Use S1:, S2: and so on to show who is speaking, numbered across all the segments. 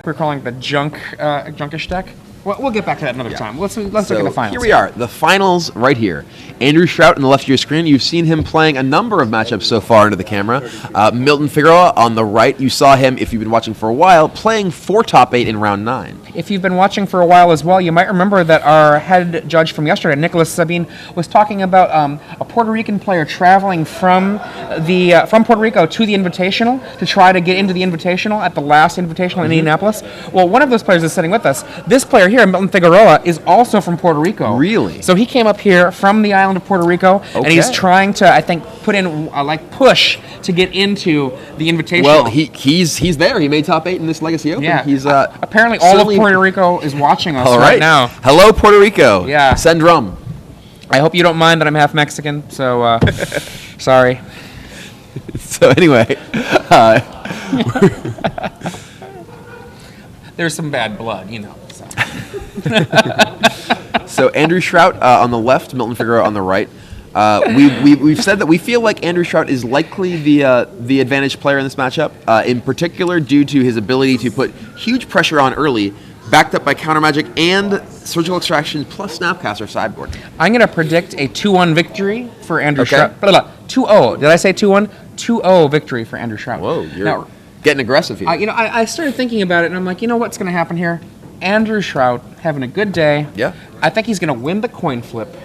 S1: we're calling it the junkish deck. Well, we'll get back to that another time. Let's look at the finals.
S2: Here we are, the finals right here. Andrew Shrout on the left of your screen. You've seen him playing a number of matchups so far into the camera. Milton Figueroa on the right. You saw him, if you've been watching for a while, playing 4 top 8 in round 9.
S1: If you've been watching for a while as well, you might remember that our head judge from yesterday, Nicholas Sabine, was talking about a Puerto Rican player traveling from Puerto Rico to the Invitational to try to get into the Invitational at the last Invitational in Indianapolis. Well, one of those players is sitting with us. This player here, Milton Figueroa, is also from Puerto Rico.
S2: Really?
S1: So he came up here from the island of Puerto Rico, and he's trying to, I think, put in push to get into the Invitational.
S2: Well, he's there. He made top 8 in this Legacy Open.
S1: Yeah.
S2: He's
S1: apparently all of Puerto Rico is watching us right now.
S2: Hello, Puerto Rico.
S1: Yeah.
S2: Send drum.
S1: I hope you don't mind that I'm half Mexican. So sorry.
S2: So anyway,
S1: there's some bad blood, you know. So.
S2: So Andrew Shrout on the left, Milton Figueroa on the right. We've said that we feel like Andrew Shrout is likely the advantaged player in this matchup, in particular due to his ability to put huge pressure on early, backed up by counter magic and surgical extraction plus Snapcaster sideboard. I'm
S1: going to predict a 2-1 victory for Andrew Shrout. 2-0. Did I say 2-1? 2-0 victory for Andrew Shrout.
S2: Whoa, you're getting aggressive here.
S1: I started thinking about it, and I'm like, you know what's going to happen here? Andrew Shrout having a good day.
S2: Yeah.
S1: I think he's going to win the coin flip,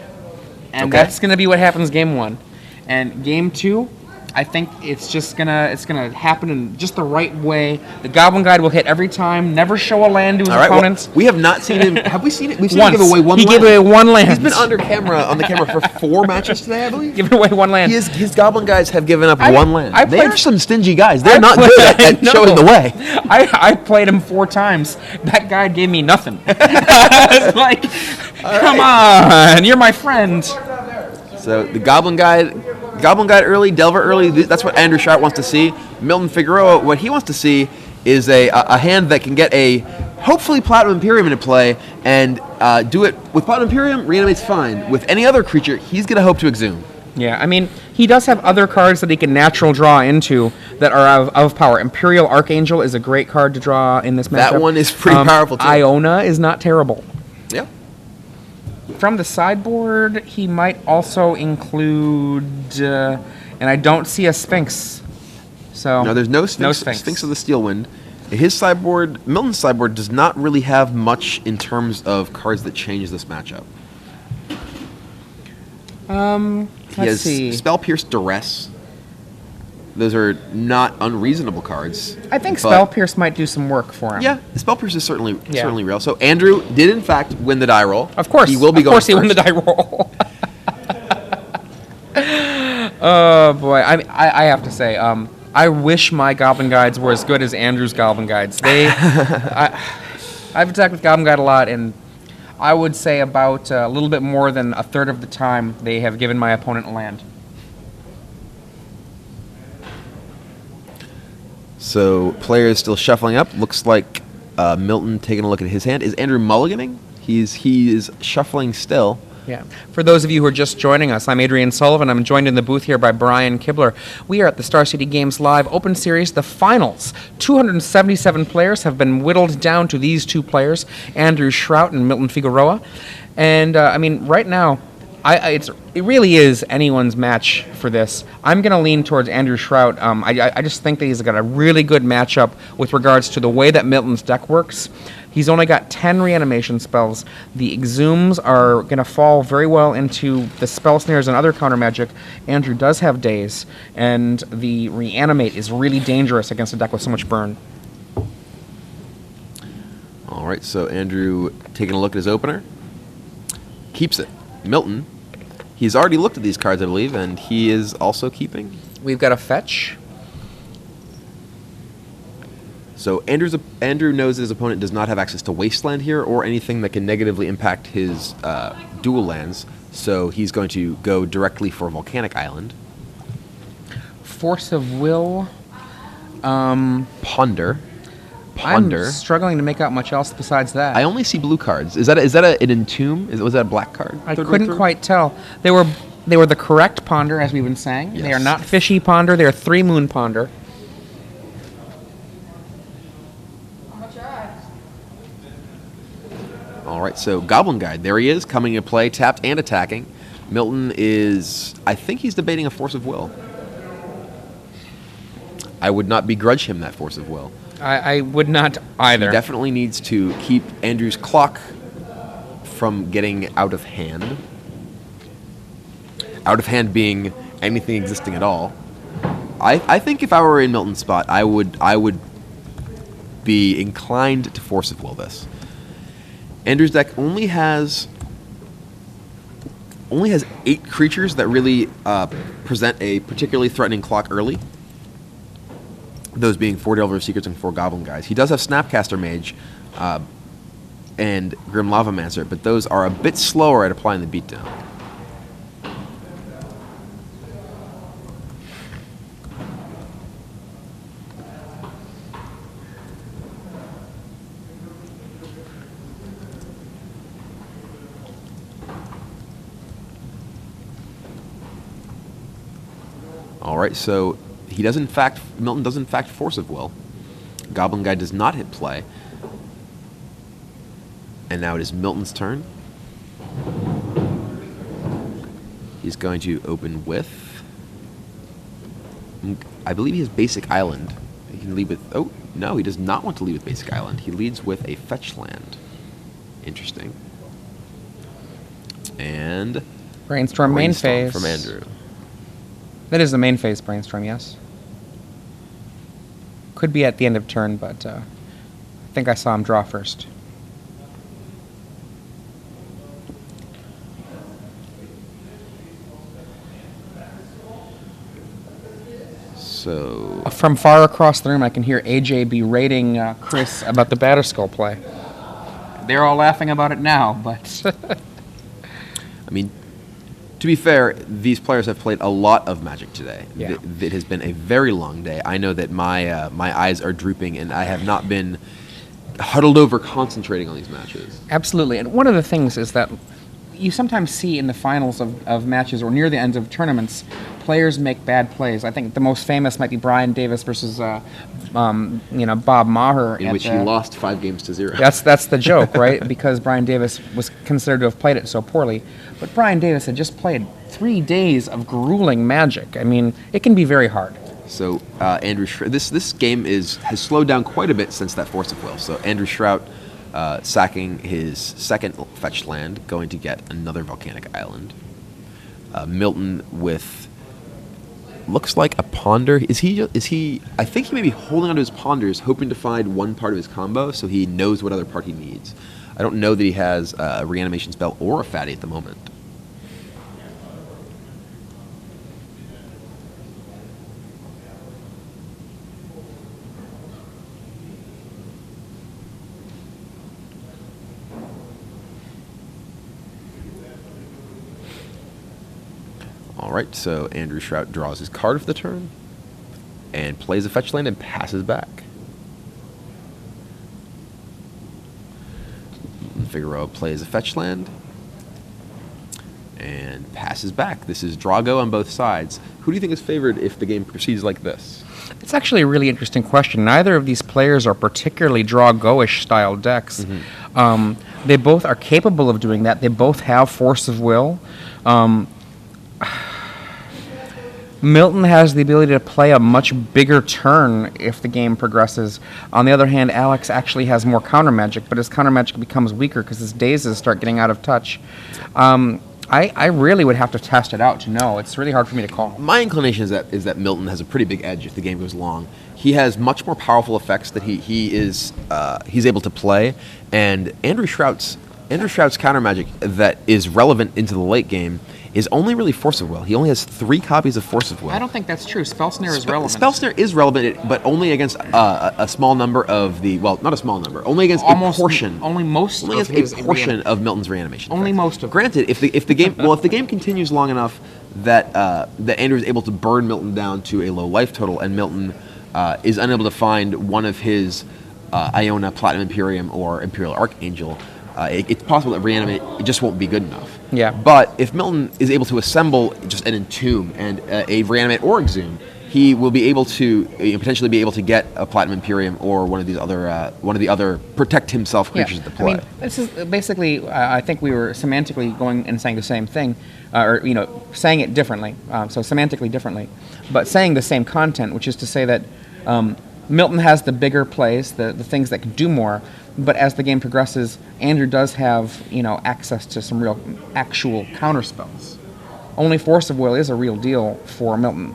S1: and that's going to be what happens game 1. And game 2, I think it's just gonna happen in just the right way. The Goblin Guide will hit every time. Never show a land to his opponents.
S2: Well, we have not seen him. Have we seen it? We've seen
S1: Once.
S2: him give away one.
S1: He gave away one land.
S2: He's been on the camera for 4 matches today, I believe.
S1: Giving away one land.
S2: His Goblin Guides have given up one land. They are some stingy guys. They're not good at showing the way.
S1: I played him 4 times. That guide gave me nothing. I was like, come on, you're my friend.
S2: So the Goblin Guide early, Delver early, that's what Andrew Shrout wants to see. Milton Figueroa, what he wants to see is a hand that can get a, hopefully, Platinum Imperium into play, and do it with Platinum Imperium, reanimate's fine. With any other creature, he's going to hope to exhume.
S1: Yeah, I mean, he does have other cards that he can natural draw into that are of power. Imperial Archangel is a great card to draw in this matchup.
S2: That one is pretty powerful, too.
S1: Iona is not terrible.
S2: Yeah.
S1: From the sideboard, he might also include, and I don't see a Sphinx. So
S2: no, there's no Sphinx. Sphinx of the Steel Wind. His sideboard, Milton's sideboard, does not really have much in terms of cards that change this matchup.
S1: Let's see.
S2: Spell Pierce, Duress. Those are not unreasonable cards.
S1: I think Spell Pierce might do some work for him.
S2: Yeah, Spell Pierce is certainly real. So Andrew did in fact win the die roll.
S1: Of course,
S2: he will be going first.
S1: Of course, he won the die roll. Oh boy, I have to say, I wish my Goblin Guides were as good as Andrew's Goblin Guides. I've attacked with Goblin Guide a lot, and I would say about a little bit more than a third of the time they have given my opponent a land.
S2: So players still shuffling up. Looks like Milton taking a look at his hand. Is Andrew mulliganing? He is shuffling still.
S1: Yeah. For those of you who are just joining us, I'm Adrian Sullivan. I'm joined in the booth here by Brian Kibler. We are at the Star City Games Live Open Series, the finals. 277 players have been whittled down to these 2 players, Andrew Shrout and Milton Figueroa. And, I mean, right now, it really is anyone's match for this. I'm going to lean towards Andrew Shrout. I just think that he's got a really good matchup with regards to the way that Milton's deck works. He's only got 10 reanimation spells. The exhumes are going to fall very well into the spell snares and other counter magic. Andrew does have daze, and the reanimate is really dangerous against a deck with so much burn.
S2: All right, so Andrew taking a look at his opener. Keeps it. Milton, he's already looked at these cards, I believe, and he is also keeping.
S1: We've got a fetch.
S2: So Andrew knows his opponent does not have access to Wasteland here or anything that can negatively impact his dual lands, so he's going to go directly for Volcanic Island.
S1: Force of Will.
S2: Ponder.
S1: I'm struggling to make out much else besides that.
S2: I only see blue cards. Is that an Entomb? Was that a black card?
S1: I couldn't quite tell. They were the correct Ponder, as we've been saying. Yes. They are not Fishy Ponder. They are 3 Moon Ponder.
S2: All right, so Goblin Guide. There he is, coming into play, tapped and attacking. Milton is, I think he's debating a Force of Will. I would not begrudge him that Force of Will.
S1: I would not either.
S2: He definitely needs to keep Andrew's clock from getting out of hand. Out of hand being anything existing at all. I think if I were in Milton's spot, I would be inclined to Force of Will this. Andrew's deck only has 8 creatures that really present a particularly threatening clock early. Those being 4 Delver Secrets and 4 Goblin Guys. He does have Snapcaster Mage and Grim Lavamancer, but those are a bit slower at applying the beatdown. All right, so Milton does in fact Force of Will. Goblin Guy does not hit play. And now it is Milton's turn. He's going to open with, I believe he has Basic Island. He can lead with, oh, no, he does not want to lead with Basic Island. He leads with a Fetch Land. Interesting. And
S1: Brainstorm main phase.
S2: From Andrew.
S1: That is the main phase Brainstorm, yes. Could be at the end of turn, but I think I saw him draw first.
S2: So
S1: From far across the room, I can hear AJ berating Chris about the Batterskull play. They're all laughing about it now, but...
S2: I mean, to be fair, these players have played a lot of Magic today.
S1: Yeah.
S2: It has been a very long day. I know that my eyes are drooping, and I have not been huddled over concentrating on these matches.
S1: Absolutely. And one of the things is that you sometimes see in the finals of matches or near the ends of tournaments, players make bad plays. I think the most famous might be Brian Davis versus Bob Maher.
S2: In which he lost 5-0.
S1: That's the joke, right? Because Brian Davis was considered to have played it so poorly. But Brian Davis had just played 3 days of grueling Magic. I mean, it can be very hard.
S2: So Andrew, this game has slowed down quite a bit since that Force of Will. So Andrew Shrout sacking his second fetched land, going to get another Volcanic Island. Milton with looks like a Ponder. Is he? I think he may be holding onto his Ponders, hoping to find one part of his combo, so he knows what other part he needs. I don't know that he has a reanimation spell or a fatty at the moment. All right, so Andrew Shrout draws his card of the turn and plays a fetch land and passes back. Figueroa plays a fetch land and passes back. This is Drago on both sides. Who do you think is favored if the game proceeds like this?
S1: It's actually a really interesting question. Neither of these players are particularly draw-go-ish style decks. Mm-hmm. They both are capable of doing that. They both have Force of Will. Milton has the ability to play a much bigger turn if the game progresses. On the other hand, Alex actually has more counter magic, but his counter magic becomes weaker because his dazes start getting out of touch. I really would have to test it out to know. It's really hard for me to call.
S2: My inclination is that Milton has a pretty big edge if the game goes long. He has much more powerful effects that he's able to play, and Andrew Shrout's counter magic that is relevant into the late game is only really Force of Will. He only has 3 copies of Force of Will.
S1: I don't think that's true. Spellsnare is relevant.
S2: Spellsnare is relevant, but only against a small number of the, well, not a small number, only against a portion.
S1: Only most
S2: only
S1: of
S2: against a portion of Milton's reanimation.
S1: Only
S2: effects.
S1: Most of
S2: Granted, if the game continues long enough that Andrew is able to burn Milton down to a low life total, and Milton is unable to find one of his Iona, Platinum Imperium, or Imperial Archangel, it's possible that reanimate it just won't be good enough.
S1: Yeah.
S2: But if Milton is able to assemble just an Entomb and a reanimate or exhume, he will be able to potentially be able to get a Platinum Imperium or one of the other protect himself creatures at the play.
S1: I mean, this is basically. I think we were semantically going and saying the same thing, or saying it differently. So semantically differently, but saying the same content, which is to say that Milton has the bigger plays, the things that can do more. But as the game progresses, Andrew does have access to some real actual counter spells. Only Force of Will is a real deal for Milton.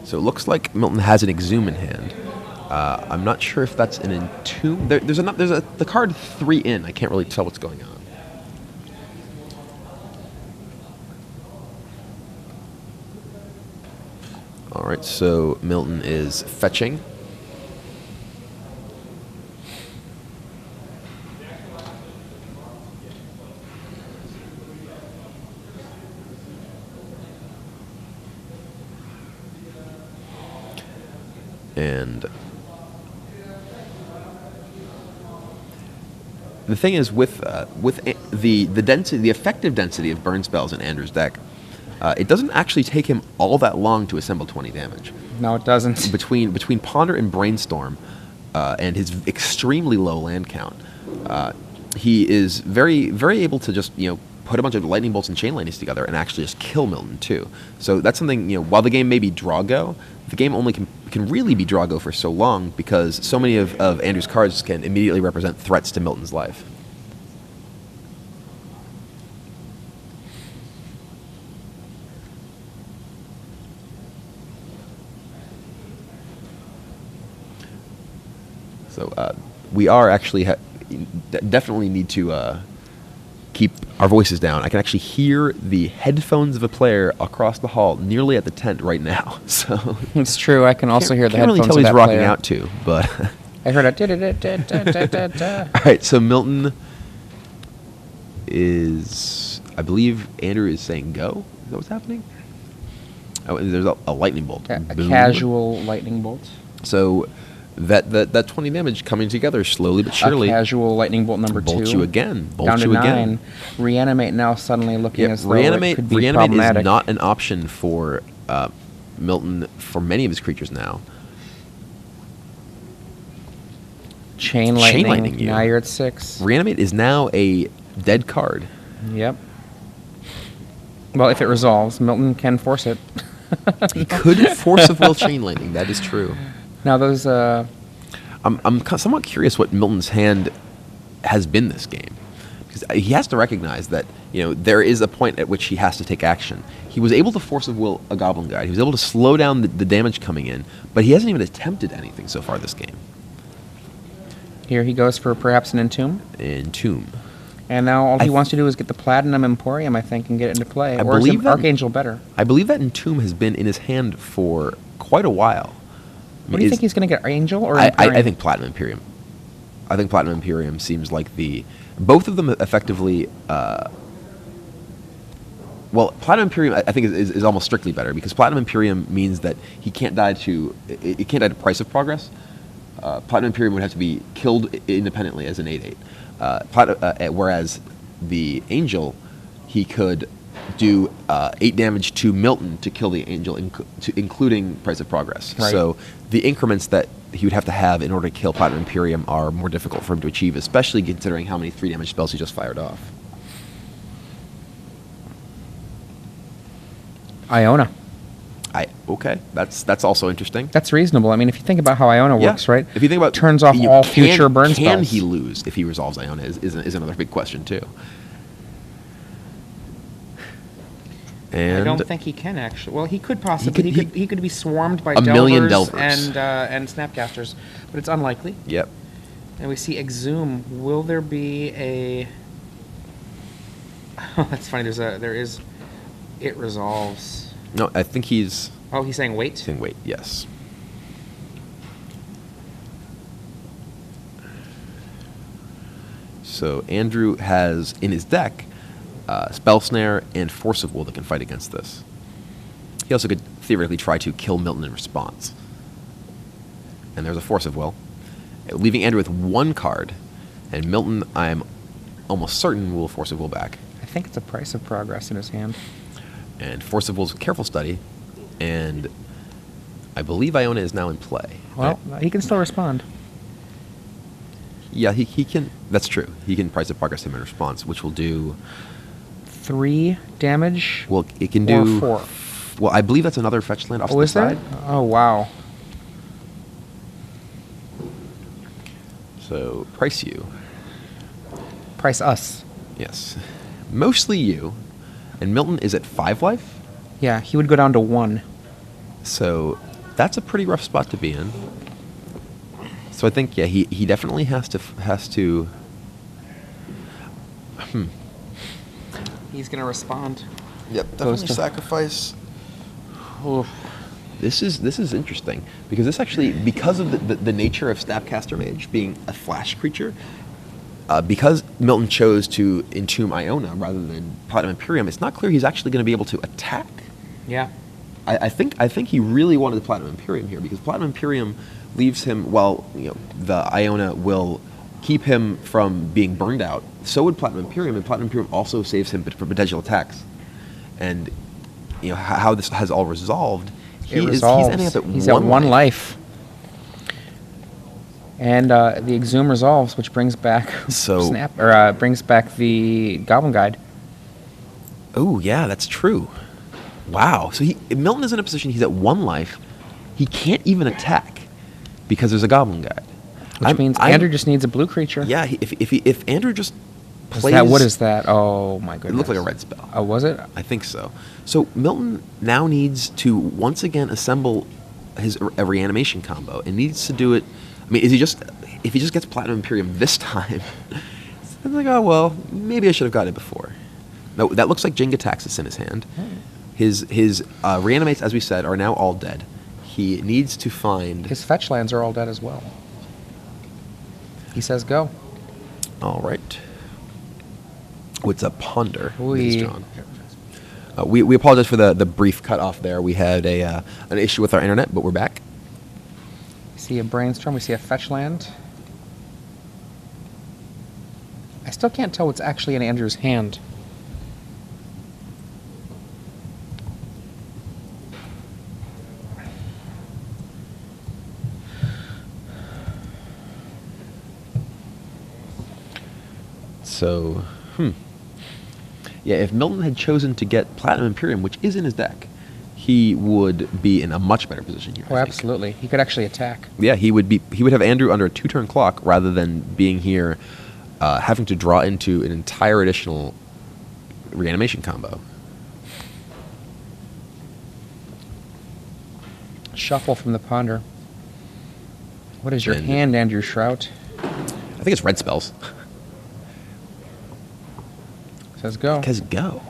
S2: So it looks like Milton has an Exhume in hand. I'm not sure if that's an Entomb. There's the card 3 in. I can't really tell what's going on. All right, so Milton is fetching. And the thing is, with the density, the effective density of burn spells in Andrew's deck, it doesn't actually take him all that long to assemble 20 damage.
S1: No, it doesn't.
S2: Between Ponder and Brainstorm, and his extremely low land count, he is very, very able to just put a bunch of lightning bolts and chain lightnings together and actually just kill Milton too. So that's something, while the game may be draw go, the game only can really be draw go for so long because so many of Andrew's cards can immediately represent threats to Milton's life. So we are actually definitely need to keep our voices down. I can actually hear the headphones of a player across the hall, nearly at the tent right now. So
S1: it's true. I can also hear the
S2: headphones.
S1: headphones
S2: Can't really tell
S1: of
S2: he's
S1: that
S2: rocking
S1: player.
S2: out too, but
S1: I heard a.
S2: All right. So Milton is, I believe, Andrew is saying go. Is that what's happening? Oh, and there's a lightning bolt.
S1: A casual lightning bolt.
S2: So that 20 damage coming together slowly but surely.
S1: A casual lightning bolt number 2.
S2: Bolt you again. Bolt
S1: down to
S2: you
S1: 9.
S2: again.
S1: Reanimate now suddenly looking as though
S2: reanimate,
S1: it could be
S2: reanimate
S1: problematic.
S2: is not an option for Milton for many of his creatures now.
S1: Chain lightning.
S2: You.
S1: Now you're at 6.
S2: Reanimate is now a dead card.
S1: Yep. Well, if it resolves, Milton can force it.
S2: He could Force of Will chain lightning. That is true.
S1: Now those.
S2: I'm somewhat curious what Milton's hand has been this game, because he has to recognize that there is a point at which he has to take action. He was able to Force of Will a Goblin Guide. He was able to slow down the damage coming in, but he hasn't even attempted anything so far this game.
S1: Here he goes for perhaps an Entomb.
S2: Entomb.
S1: And now all he wants to do is get the Platinum Emporium, I think, and get it into play.
S2: I
S1: or
S2: believe
S1: is Archangel better?
S2: I believe that Entomb has been in his hand for quite a while.
S1: What do you think he's going to get, Angel or
S2: I
S1: Imperium?
S2: think Platinum Imperium. I think Platinum Imperium seems like both of them effectively. Well, Platinum Imperium I think is almost strictly better because Platinum Imperium means that it can't die to Price of Progress. Platinum Imperium would have to be killed independently as an 8/8. Whereas the Angel, he could do 8 damage to Milton to kill the Angel, including Price of Progress.
S1: Right.
S2: So the increments that he would have to have in order to kill Platinum Imperium are more difficult for him to achieve, especially considering how many 3 damage spells he just fired off.
S1: Iona.
S2: Okay, that's also interesting.
S1: That's reasonable. I mean, if you think about how Iona
S2: Yeah.
S1: works, right?
S2: If you think about
S1: turns off all future burn spells.
S2: Can he lose if he resolves Iona is another big question too. And
S1: I don't think he can actually. Well, he could possibly. He could be swarmed by
S2: a million
S1: Delvers and Snapcasters, but it's unlikely.
S2: Yep.
S1: And we see Exhume. Will there be a? Oh, that's funny. There is. It resolves.
S2: No, I think he's.
S1: Oh, he's saying wait.
S2: Saying wait. Yes. So Andrew has in his deck Spell Snare and Force of Will that can fight against this. He also could theoretically try to kill Milton in response. And there's a Force of Will, leaving Andrew with 1 card, and Milton, I'm almost certain, will Force of Will back.
S1: I think it's a Price of Progress in his hand.
S2: And Force of Will's Careful Study And I believe Iona is now in play.
S1: Well, he can still respond.
S2: Yeah, he can. That's true. He can Price of Progress him in response, which will do
S1: 3 damage.
S2: Well, it can
S1: or
S2: do
S1: 4.
S2: Well, I believe that's another fetch land off to
S1: Oh,
S2: the
S1: is there?
S2: side.
S1: Oh, wow.
S2: So price you.
S1: Price us.
S2: Yes, mostly you. And Milton is at 5 life.
S1: Yeah, he would go down to 1.
S2: So that's a pretty rough spot to be in. So I think he definitely has to
S1: He's gonna respond.
S2: Yep,
S1: Goes
S2: definitely
S1: to-
S2: sacrifice.
S1: Oof.
S2: This is interesting because this actually, because of the nature of Snapcaster Mage being a flash creature, because Milton chose to entomb Iona rather than Platinum Imperium, it's not clear he's actually going to be able to attack.
S1: Yeah.
S2: I think he really wanted the Platinum Imperium here because Platinum Imperium leaves him. Well, the Iona will keep him from being burned out. So would Platinum Imperium, and Platinum Imperium also saves him from potential attacks. And how this has all resolved. He's ending up at
S1: He's at 1 life. And the Exhume resolves, which brings back brings back the Goblin Guide.
S2: Oh yeah, that's true. Wow. So Milton is in a position. He's at 1 life. He can't even attack because there's a Goblin Guide.
S1: Which means Andrew just needs a blue creature.
S2: Yeah. If Andrew just plays,
S1: what is that? Oh my goodness!
S2: It looked like a red spell.
S1: Oh, was it?
S2: I think so. So Milton now needs to once again assemble a reanimation combo, and needs to do it. I mean, if he just gets Platinum Imperium this time, it's like, oh well, maybe I should have got it before. No, that looks like Jenga Taxis in his hand. His reanimates, as we said, are now all dead. He needs to find
S1: His fetch lands are all dead as well. He says go.
S2: All right. What's a ponder?
S1: We-
S2: Mrs. John? We apologize for the brief cutoff there. We had an issue with our internet, but we're back.
S1: We see a brainstorm. We see a fetch land. I still can't tell what's actually in Andrew's hand.
S2: So, yeah, if Milton had chosen to get Platinum Imperium, which is in his deck, he would be in a much better position here.
S1: Oh,
S2: I think.
S1: absolutely. He could actually attack.
S2: Yeah, he would have Andrew under a 2-turn clock rather than being here, having to draw into an entire additional reanimation combo.
S1: Shuffle from the ponder. What is your
S2: And-
S1: hand, Andrew Shrout?
S2: I think it's red spells.
S1: Says go.
S2: Because go.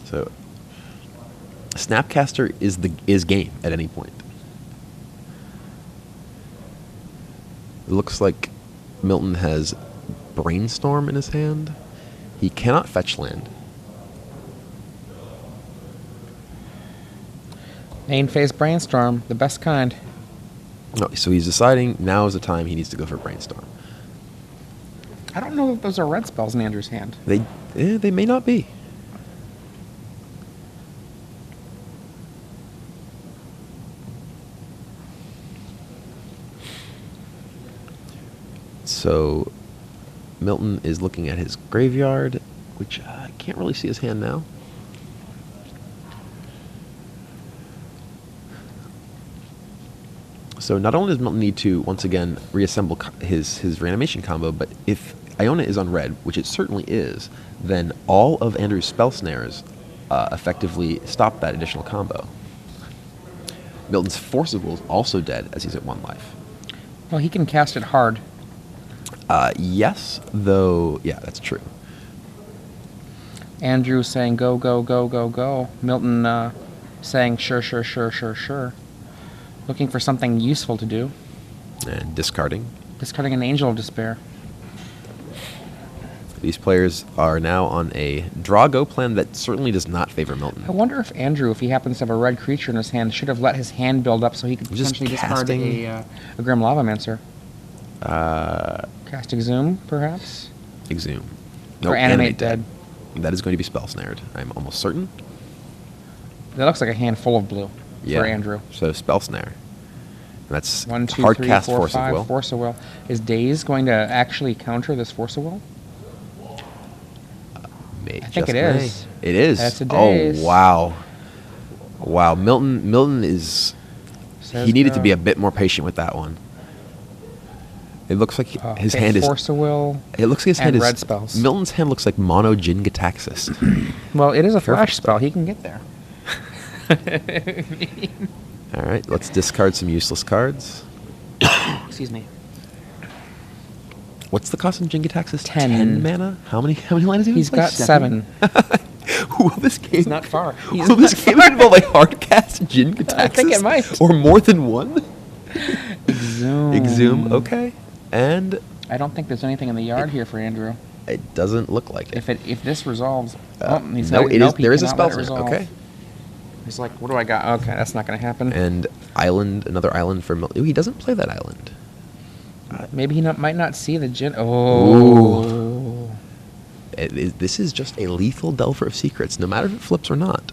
S2: So, Snapcaster is game at any point. It looks like Milton has Brainstorm in his hand. He cannot fetch land.
S1: Main phase brainstorm, the best kind.
S2: No, so he's deciding now is the time he needs to go for Brainstorm.
S1: I don't know if those are red spells in Andrew's hand.
S2: They may not be. So Milton is looking at his graveyard, which I can't really see his hand now. So not only does Milton need to once again reassemble his reanimation combo, but if Iona is on red, which it certainly is, then all of Andrew's spell snares effectively stop that additional combo. Milton's Force of Will is also dead as he's at 1 life.
S1: Well, he can cast it hard.
S2: Yes, though, yeah, that's true.
S1: Andrew saying go, go, go, go, go. Milton saying sure, sure, sure, sure, sure. Looking for something useful to do.
S2: And discarding.
S1: Discarding an Angel of Despair.
S2: These players are now on a draw-go plan that certainly does not favor Milton.
S1: I wonder if Andrew, if he happens to have a red creature in his hand, should have let his hand build up so he could
S2: Just
S1: potentially discard
S2: casting-
S1: a Grim Lavamancer. Cast Exhume, perhaps?
S2: Exhume.
S1: Or Animate Dead.
S2: That is going to be spell snared, I'm almost certain.
S1: That looks like a handful of blue for Andrew.
S2: So Spell Snare. That's
S1: 1, 2,
S2: hard
S1: 3,
S2: cast
S1: 4,
S2: Force
S1: 5,
S2: of Will.
S1: Force of Will. Is Daze going to actually counter this Force of Will? I think it is.
S2: It is.
S1: That's a Daze.
S2: Oh, wow. Wow. Milton is...
S1: Says
S2: he needed
S1: go.
S2: to be a bit more patient with that one. It looks like his hand is...
S1: Force of Will.
S2: It looks like his hand
S1: and
S2: is...
S1: red spells.
S2: Milton's hand looks like Mono Jin Gitaxis.
S1: Well, it is a flash spell. He can get there.
S2: All right, let's discard some useless cards.
S1: Excuse me.
S2: What's the cost of Jin Gitaxis?
S1: 10
S2: mana? How many lands do you
S1: He's got 7.
S2: Will this game...
S1: He's not far.
S2: Will this game involve a hard cast Jin Gitaxis?
S1: I think it might.
S2: Or more than one?
S1: Exhume.
S2: Okay. And...
S1: I don't think there's anything in the yard here for Andrew.
S2: It doesn't look like it.
S1: If this resolves... he's
S2: no,
S1: not,
S2: it is. There is a
S1: cannot
S2: spell
S1: let it
S2: snare.
S1: resolve.
S2: Okay.
S1: He's like, what do I got? Okay, that's not going to happen.
S2: And another island for Milton. He doesn't play that island.
S1: Maybe he might not see the Jin... Oh.
S2: Ooh. This is just a lethal Delver of Secrets, no matter if it flips or not.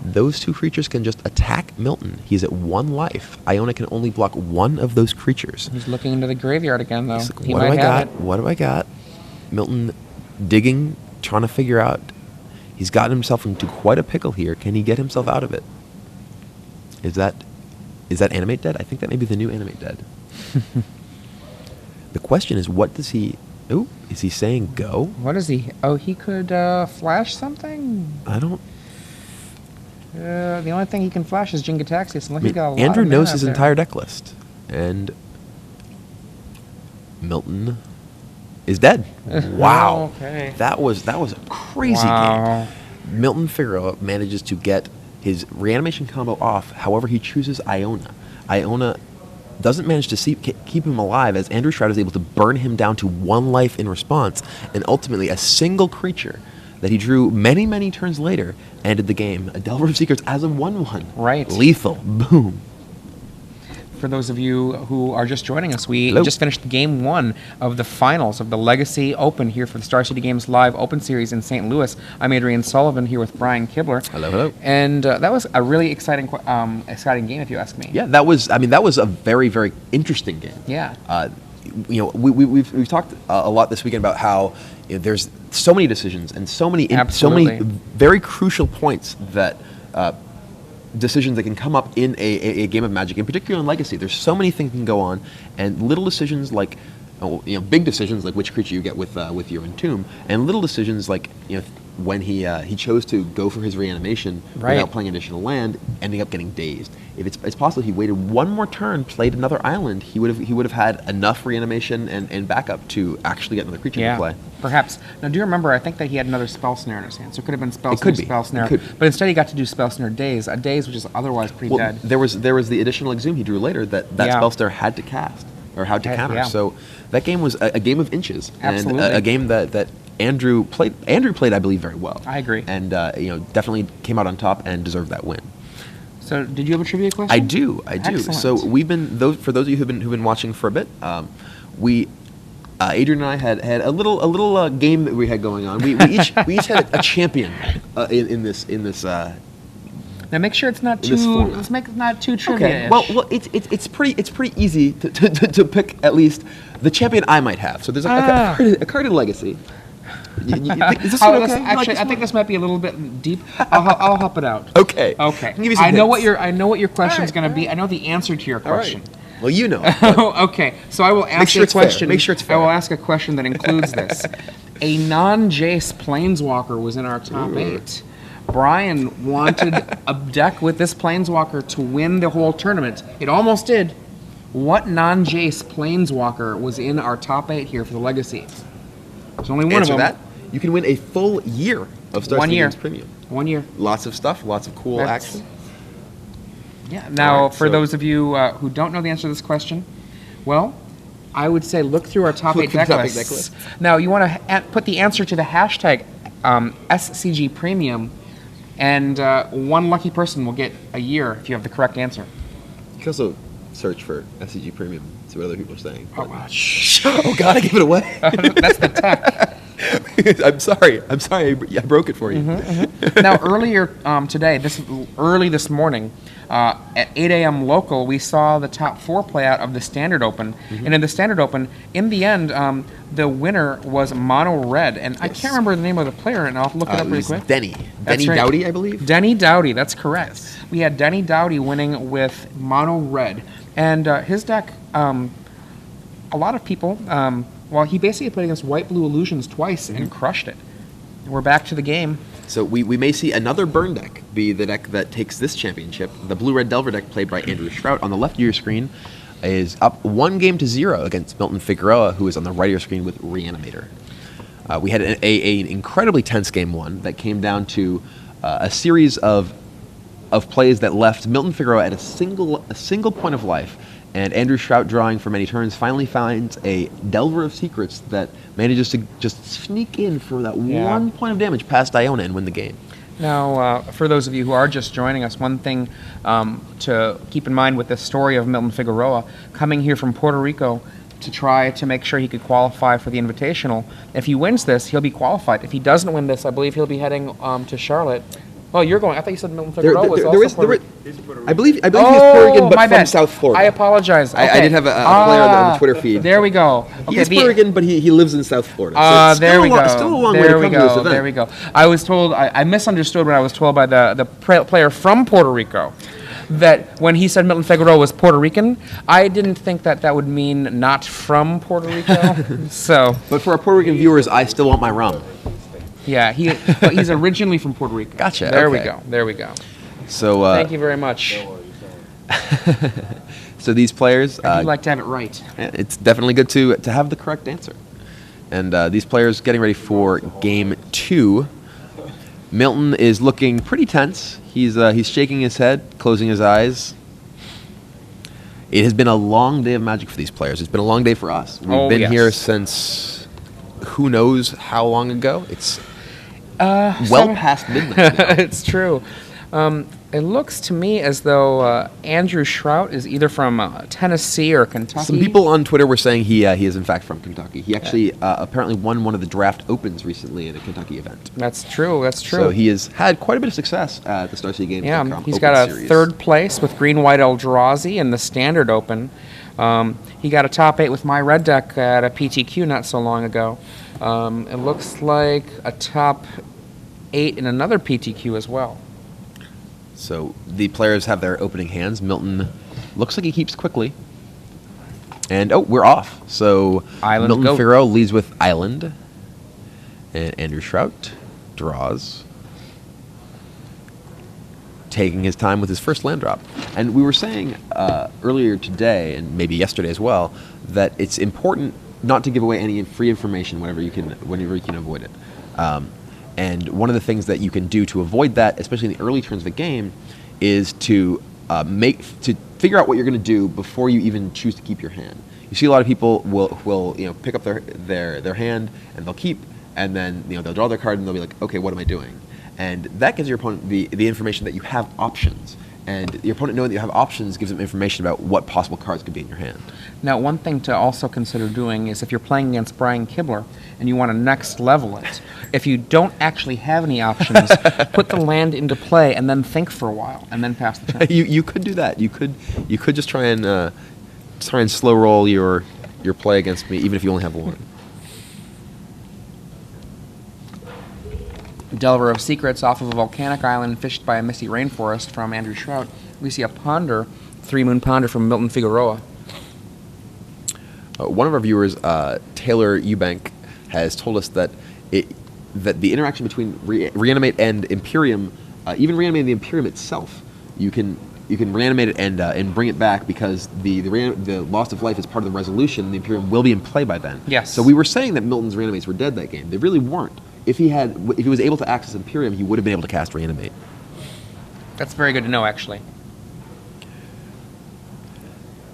S2: Those two creatures can just attack Milton. He's at 1 life. Iona can only block one of those creatures.
S1: He's looking into the graveyard again, though.
S2: Like,
S1: He
S2: what do
S1: might
S2: I
S1: have
S2: got? What do I got? Milton digging, trying to figure out. He's gotten himself into quite a pickle here. Can he get himself out of it? Is that Animate Dead? I think that may be the new Animate Dead. The question is, what does he... Oh, is he saying go?
S1: What is he? Oh, he could flash something?
S2: I don't...
S1: The only thing he can flash is Jingataxis, unless he's got a lot
S2: Andrew
S1: of mana
S2: knows
S1: out
S2: his
S1: there.
S2: entire deck list. And Milton is dead. Wow.
S1: Okay.
S2: That was a crazy game. Milton Figueroa manages to get his reanimation combo off. However, he chooses Iona. Iona doesn't manage to keep him alive, as Andrew Shrout is able to burn him down to 1 life in response, and ultimately a single creature that he drew many, many turns later ended the game. A Delver of Secrets as a 1/1.
S1: Right.
S2: Lethal. Boom.
S1: For those of you who are just joining us, we
S2: Hello.
S1: just finished game 1 of the finals of the Legacy Open here for the Star City Games Live Open Series in St. Louis. I'm Adrian Sullivan here with Brian Kibler.
S2: Hello, hello.
S1: And that was a really exciting game, if you ask me.
S2: Yeah, that was a very, very interesting game.
S1: Yeah.
S2: We've talked a lot this weekend about how there's so many decisions and so many very crucial points that decisions that can come up in a game of Magic, in particular in Legacy. There's so many things that can go on, and little decisions like, big decisions like which creature you get with your Entomb, and little decisions like when he chose to go for his reanimation without playing additional land, ending up getting dazed. If it's possible he waited one more turn, played another island, he would have had enough reanimation and backup to actually get another creature to play.
S1: Perhaps. Now, do you remember, I think that he had another Spell Snare in his hand, so it could have been Spell Snare. But instead he got to do Spell Snare Daze, a Daze which is otherwise pretty dead.
S2: There was the additional Exhume he drew later that Spell Snare had to cast, or had to counter.
S1: Yeah.
S2: So that game was a game of inches.
S1: Absolutely.
S2: And a game that Andrew played, I believe, very well.
S1: I agree.
S2: And definitely came out on top and deserved that win.
S1: So, did you have a trivia question?
S2: I do.
S1: Excellent.
S2: So we've been for those of you who've been watching for a bit, Adrian and I had a little game that we had going on. We each had a champion in this.
S1: Now make sure it's not too. Let's make it not too trivia.
S2: Okay. Well, it's pretty easy to pick at least the champion I might have. So there's a card in Legacy. Is this okay?
S1: Actually, I think this might be a little bit deep. I'll help it out.
S2: Okay.
S1: Okay.
S2: Give me some
S1: I know
S2: hints.
S1: what your question's going to be. I know the answer to your question.
S2: All right. Well, you know.
S1: Okay. So I will ask
S2: sure
S1: a
S2: it's fair.
S1: question.
S2: Make sure it's fair.
S1: I will ask a question that includes this. A non-Jace Planeswalker was in our top 8. Brian wanted a deck with this Planeswalker to win the whole tournament. It almost did. What non-Jace Planeswalker was in our top 8 here for the Legacy? There's only one
S2: Answer
S1: of them.
S2: that. You can win a full year of Star City Games Premium.
S1: 1 year.
S2: Lots of stuff, lots of cool action.
S1: Yeah. Now,
S2: Alright,
S1: for those of you who don't know the answer to this question, well, I would say look through our top 8 deck lists. Now, you want to put the answer to the hashtag SCG Premium, and one lucky person will get a year if you have the correct answer.
S2: You can also search for SCG Premium, see what other people are saying.
S1: Oh, wow.
S2: Shh. Oh, God, I gave it away.
S1: That's the tech.
S2: I'm sorry. I broke it for you.
S1: Now, earlier today, early this morning, at 8 a.m. local, we saw the top 4 play out of the Standard Open. And in the Standard Open, in the end, the winner was Mono Red. And I can't remember the name of the player, and I'll look it up really quick.
S2: Denny
S1: That's right.
S2: Dowdy, I believe.
S1: Denny Dowdy, that's correct.
S2: Yes.
S1: We had Denny Dowdy winning with Mono Red. And his deck, a lot of people, well, he basically played against White-Blue Illusions twice and crushed it. We're back to the game.
S2: So we may see another burn deck be the deck that takes this championship. The Blue-Red Delver deck played by Andrew Shrout on the left of your screen is up 1-0 against Milton Figueroa, who is on the right of your screen with Reanimator. We had an incredibly tense game 1 that came down to a series of plays that left Milton Figueroa at a single point of life, and Andrew Shrout, drawing for many turns, finally finds a Delver of Secrets that manages to just sneak in for that 1 point of damage past Iona and win the game.
S1: Now, for those of you who are just joining us, one thing to keep in mind with the story of Milton Figueroa, coming here from Puerto Rico to try to make sure he could qualify for the Invitational. If he wins this, he'll be qualified. If he doesn't win this, I believe he'll be heading to Charlotte. Oh, you're going. I thought you said Milton Figueroa was also Puerto Rican.
S2: I believe he's Puerto Rican, but
S1: my
S2: from
S1: bad.
S2: South Florida.
S1: I apologize. Okay.
S2: I did have a player on the Twitter feed.
S1: There we go.
S2: He is Puerto Rican, but he lives in South Florida. So it's
S1: there we go.
S2: Still a long way to come to this event.
S1: There we go. I was told, I misunderstood what I was told by the player from Puerto Rico, that when he said Milton Figueroa was Puerto Rican, I didn't think that would mean not from Puerto Rico. So,
S2: but for our Puerto Rican viewers, I still want my rum.
S1: yeah, he's originally from Puerto Rico.
S2: Gotcha.
S1: There
S2: okay.
S1: we go.
S2: So
S1: thank you very much.
S2: So these players,
S1: I'd like to have it right.
S2: it's definitely good to have the correct answer. And these players getting ready for game 2. Milton is looking pretty tense. He's shaking his head, closing his eyes. It has been a long day of Magic for these players. It's been a long day for us. We've been here since who knows how long ago. It's past midnight now.
S1: It's true. It looks to me as though Andrew Shrout is either from Tennessee or Kentucky.
S2: Some people on Twitter were saying he is in fact from Kentucky. He actually apparently won one of the draft opens recently in a Kentucky event.
S1: That's true.
S2: So he has had quite a bit of success at the Star City Games.
S1: Yeah, he's got a third place with Green White Eldrazi in the Standard Open. He got a top 8 with my red deck at a PTQ not so long ago. It looks like a top 8 in another PTQ as well.
S2: So the players have their opening hands. Milton looks like he keeps quickly. And, we're off. So
S1: Island
S2: Milton
S1: go.
S2: Figueroa leads with Island. And Andrew Shrout draws. Taking his time with his first land drop. And we were saying earlier today, and maybe yesterday as well, that it's important not to give away any free information whenever you can avoid it. And one of the things that you can do to avoid that, especially in the early turns of the game, is to figure out what you're going to do before you even choose to keep your hand. You see a lot of people will pick up their hand and they'll keep, and then they'll draw their card and they'll be like, okay, what am I doing? And that gives your opponent the information that you have options. And your opponent knowing that you have options gives them information about what possible cards could be in your hand.
S1: Now, one thing to also consider doing is if you're playing against Brian Kibler and you want to next level it, if you don't actually have any options, put the land into play and then think for a while and then pass the turn.
S2: You could do that. You could just try and slow roll your play against me, even if you only have one.
S1: Delver of Secrets off of a volcanic island fished by a misty rainforest from Andrew Shrout. We see a Ponder, 3-Moon Ponder from Milton Figueroa.
S2: One of our viewers, Taylor Eubank, has told us that the interaction between Reanimate and Imperium, even Reanimate the Imperium itself, you can reanimate it and bring it back because the loss of life is part of the resolution. The Imperium will be in play by then.
S1: Yes.
S2: So we were saying that Milton's Reanimates were dead that game. They really weren't. If he was able to access Imperium, he would have been able to cast Reanimate.
S1: That's very good to know, actually.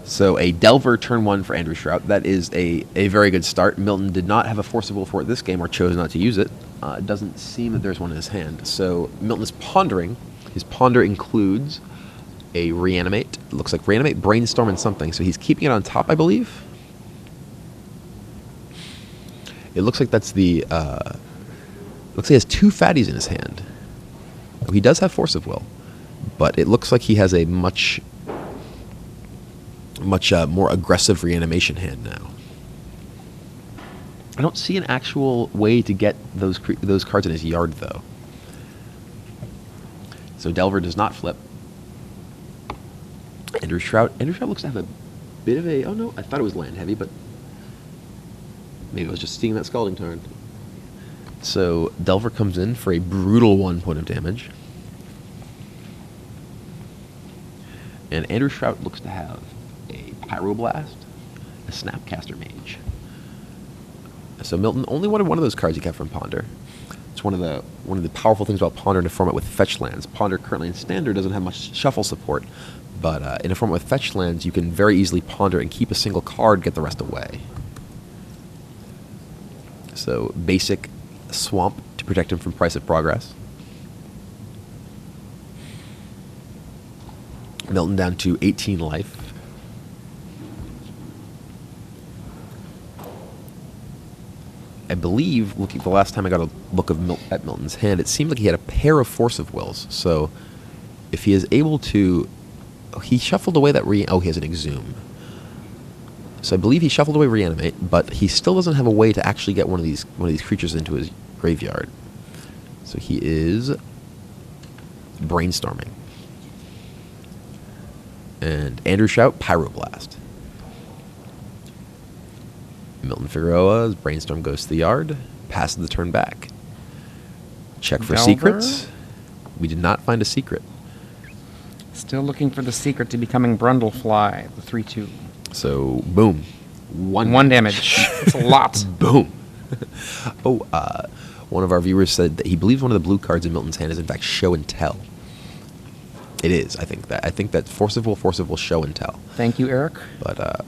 S2: So a Delver turn 1 for Andrew Shrout. That is a very good start. Milton did not have a Forcible for it this game or chose not to use it. It doesn't seem that there's one in his hand. So Milton is pondering. His ponder includes a Reanimate. It looks like Reanimate, Brainstorm, and something. So he's keeping it on top, I believe. It looks like that's the Looks like he has 2 fatties in his hand. Oh, he does have Force of Will, but it looks like he has a much more aggressive reanimation hand now. I don't see an actual way to get those cards in his yard, though. So Delver does not flip. Andrew Shrout looks to have a bit of a... Oh, no, I thought it was land heavy, but maybe I was just seeing that Scalding Tarn. So Delver comes in for a brutal 1 point of damage. And Andrew Shrout looks to have a Pyroblast, a Snapcaster Mage. So Milton only wanted one of those cards he kept from Ponder. It's one of the powerful things about Ponder in a format with fetch lands. Ponder currently in Standard doesn't have much shuffle support, but in a format with fetch lands, you can very easily Ponder and keep a single card, get the rest away. So basic Swamp to protect him from Price of Progress. Milton down to 18 life. I believe, looking the last time I got a look at Milton's hand, it seemed like he had a pair of Force of Wills. So if he is able to... Oh, he shuffled away that... he has an Exhume. So I believe he shuffled away Reanimate, but he still doesn't have a way to actually get one of these creatures into his graveyard. So he is Brainstorming. And Andrew Shout, Pyroblast. Milton Figueroa's Brainstorm goes to the yard, passes the turn back. Check for
S1: Delver?
S2: secrets. We did not find a secret.
S1: Still looking for the secret to becoming Brundlefly, the 3/2.
S2: So, boom.
S1: One damage. It's a lot.
S2: Boom. One of our viewers said that he believes one of the blue cards in Milton's hand is in fact Show and Tell. It is. I think that Force of Will, Show and Tell.
S1: Thank you, Eric.
S2: But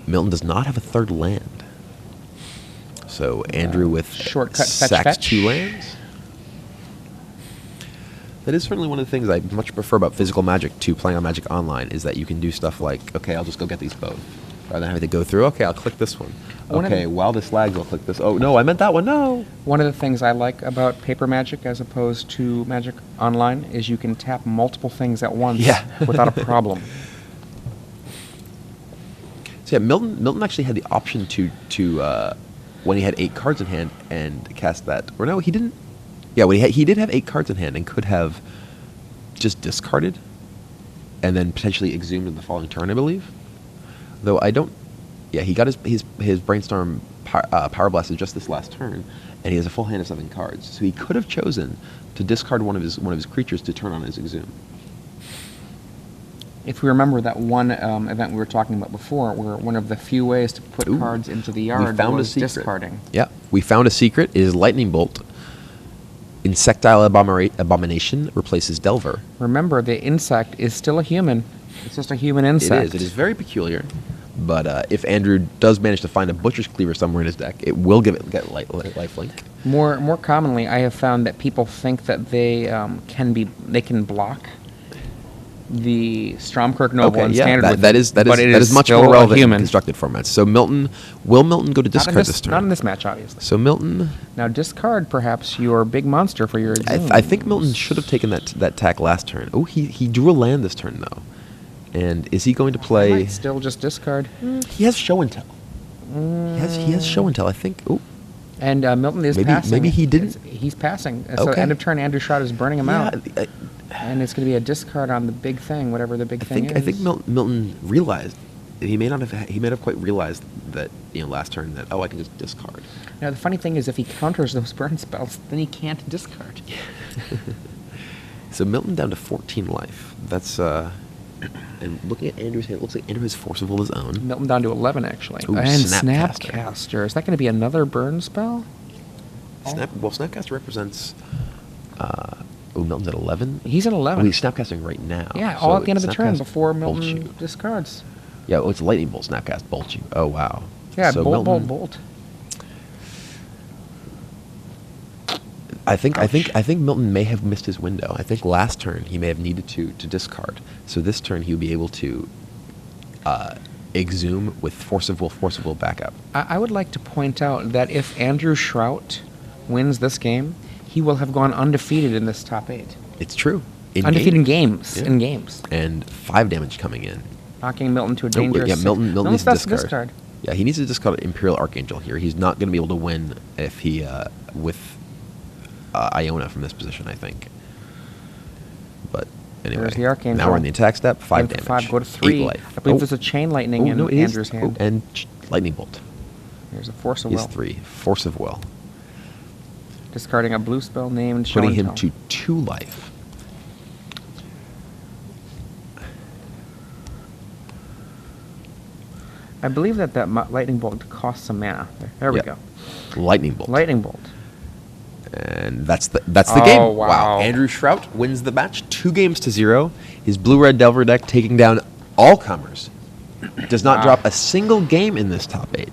S2: Milton does not have a third land. So Andrew with
S1: shortcut
S2: sacks
S1: fetch.
S2: 2 lands. That is certainly one of the things I much prefer about physical Magic to playing on Magic Online, is that you can do stuff like, okay, I'll just go get these both. Rather than having to go through, okay, I'll click this one. Okay, while this lags, I'll click this. Oh, no, I meant that one, no.
S1: One of the things I like about paper Magic as opposed to Magic Online is you can tap multiple things at once without a problem.
S2: So yeah, Milton actually had the option to when he had 8 cards in hand and cast that. Or no, he didn't. Yeah, when he did have 8 cards in hand and could have just discarded and then potentially exhumed in the following turn, I believe. Though I don't. Yeah, he got his Brainstorm Power Blast just this last turn, and he has a full hand of 7 cards. So he could have chosen to discard one of his creatures to turn on his Exhume.
S1: If we remember that one event we were talking about before, where one of the few ways to put cards into the yard was discarding.
S2: Yeah, we found a secret. It is Lightning Bolt. Insectile Abomination replaces Delver.
S1: Remember, the insect is still a human. It's just a human insect.
S2: It is very peculiar. But if Andrew does manage to find a Butcher's Cleaver somewhere in his deck, it will get lifelink.
S1: More commonly, I have found that people think that they can block the Stromkirk Noble in Standard.
S2: That is much more relevant in constructed formats. So will Milton go to discard this turn?
S1: Not in this match, obviously.
S2: So Milton...
S1: Now discard, perhaps, your big monster for your Exhume.
S2: I think Milton should have taken that tack last turn. Oh, he drew a land this turn, though. And is he going to play...
S1: He might still just discard.
S2: He has Show and Tell. He has Show and Tell, I think. Oh.
S1: And Milton is passing.
S2: Maybe he didn't.
S1: He's passing. So end of turn, Andrew Shrout is burning him out. And it's going to be a discard on the big thing, whatever the big thing is.
S2: I think Milton realized he may have quite realized that last turn that I can just discard.
S1: Now the funny thing is, if he counters those burn spells, then he can't discard.
S2: So Milton down to 14 life. That's and looking at Andrew's hand, it looks like Andrew has Force of Will of his own.
S1: Milton down to 11 actually.
S2: Ooh,
S1: and
S2: Snapcaster.
S1: Snapcaster. Is that going to be another burn spell?
S2: Snapcaster represents. Milton's at 11?
S1: He's at 11.
S2: Oh, he's Snapcasting right now.
S1: Yeah, all at the end of the turn before Milton discards.
S2: Yeah, it's Lightning Bolt, Snapcast, Bolt you. Oh, wow.
S1: Yeah,
S2: so
S1: Bolt.
S2: I think Milton may have missed his window. I think last turn he may have needed to discard. So this turn he would be able to Exhume with Force of Will backup.
S1: I would like to point out that if Andrew Shrout wins this game, he will have gone undefeated in this top 8.
S2: It's true.
S1: Undefeated in games.
S2: Yeah.
S1: In games.
S2: And 5 damage coming in.
S1: Knocking Milton to a
S2: Oh,
S1: dangerous...
S2: yeah, Milton needs to
S1: has
S2: discard. Yeah, he needs to discard Imperial Archangel here. He's not going to be able to win if he with Iona from this position, I think. But anyway,
S1: There's the Archangel.
S2: now we're in the attack step. 5
S1: Game for
S2: damage.
S1: 5, go to 3.
S2: 8 life.
S1: I believe there's a Chain Lightning in Andrew's hand.
S2: and Lightning Bolt.
S1: There's a Force of
S2: He's
S1: Will.
S2: 3. Force of Will.
S1: Discarding a blue spell named Show
S2: Putting
S1: and
S2: him
S1: Tell.
S2: to 2 life.
S1: I believe that Lightning Bolt costs some mana. There we
S2: Yeah.
S1: go.
S2: Lightning Bolt.
S1: Lightning Bolt.
S2: And that's the
S1: Oh,
S2: game.
S1: wow.
S2: Andrew Shrout wins the match 2 games to 0. His blue-red Delver deck taking down all comers. Does not
S1: Wow.
S2: drop a single game in this top 8.